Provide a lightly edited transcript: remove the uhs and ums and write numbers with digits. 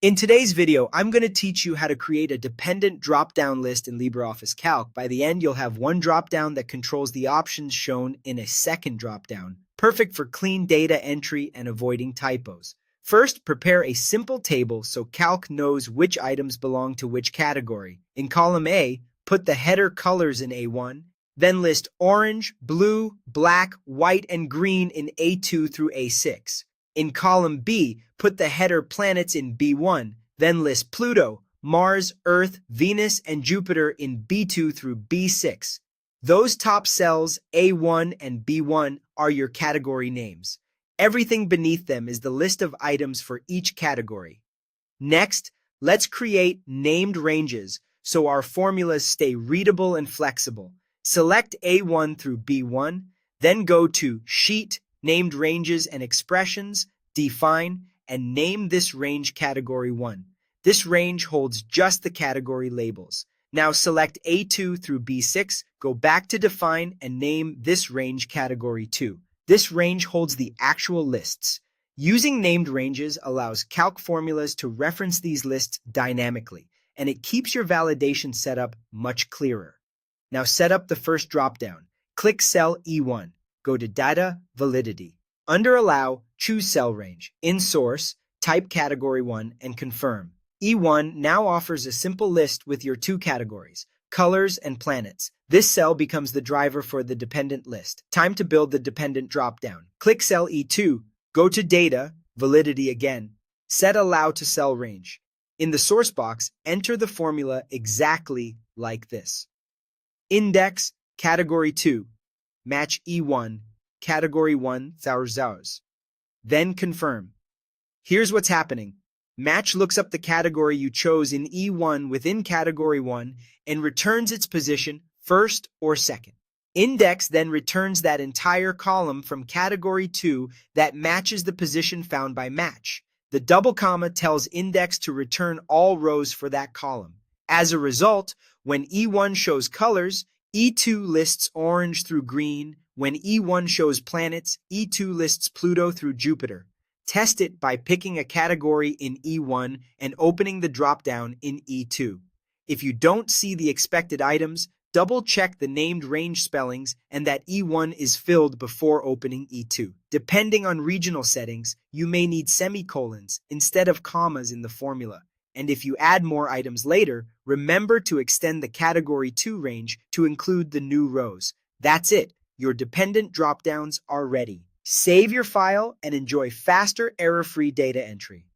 In today's video, I'm going to teach you how to create a dependent drop-down list in LibreOffice Calc. By the end, you'll have one drop-down that controls the options shown in a second drop-down, perfect for clean data entry and avoiding typos. First, prepare a simple table so Calc knows which items belong to which category. In column A, put the header colors in A1, then list orange, blue, black, white, and green in A2 through A6. In column B, put the header planets in B1, then list Pluto, Mars, Earth, Venus, and Jupiter in B2 through B6. Those top cells, A1 and B1, are your category names. Everything beneath them is the list of items for each category. Next, let's create named ranges so our formulas stay readable and flexible. Select A1 through B1, then go to Sheet, Named Ranges and Expressions, Define, and name this range Category 1. This range holds just the category labels. Now select A2 through B6, go back to Define, and name this range Category 2. This range holds the actual lists. Using named ranges allows Calc formulas to reference these lists dynamically, and it keeps your validation setup much clearer. Now set up the first dropdown. Click cell E1. Go to Data, Validity. Under Allow, choose Cell Range. In Source, type Category 1 and confirm. E1 now offers a simple list with your two categories, colors and planets. This cell becomes the driver for the dependent list. Time to build the dependent dropdown. Click cell E2, go to Data, Validity again. Set Allow to Cell Range. In the source box, enter the formula exactly like this. Index, Category 2. Match E1, Category 1, thous. Then confirm. Here's what's happening. Match looks up the category you chose in E1 within Category 1 and returns its position first or second. Index then returns that entire column from Category 2 that matches the position found by Match. The double comma tells Index to return all rows for that column. As a result, when E1 shows colors, E2 lists orange through green. When E1 shows planets, E2 lists Pluto through Jupiter. Test it by picking a category in E1 and opening the dropdown in E2. If you don't see the expected items, double-check the named range spellings and that E1 is filled before opening E2. Depending on regional settings, you may need semicolons instead of commas in the formula. And if you add more items later, remember to extend the Category 2 range to include the new rows. That's it. Your dependent dropdowns are ready. Save your file and enjoy faster, error-free data entry.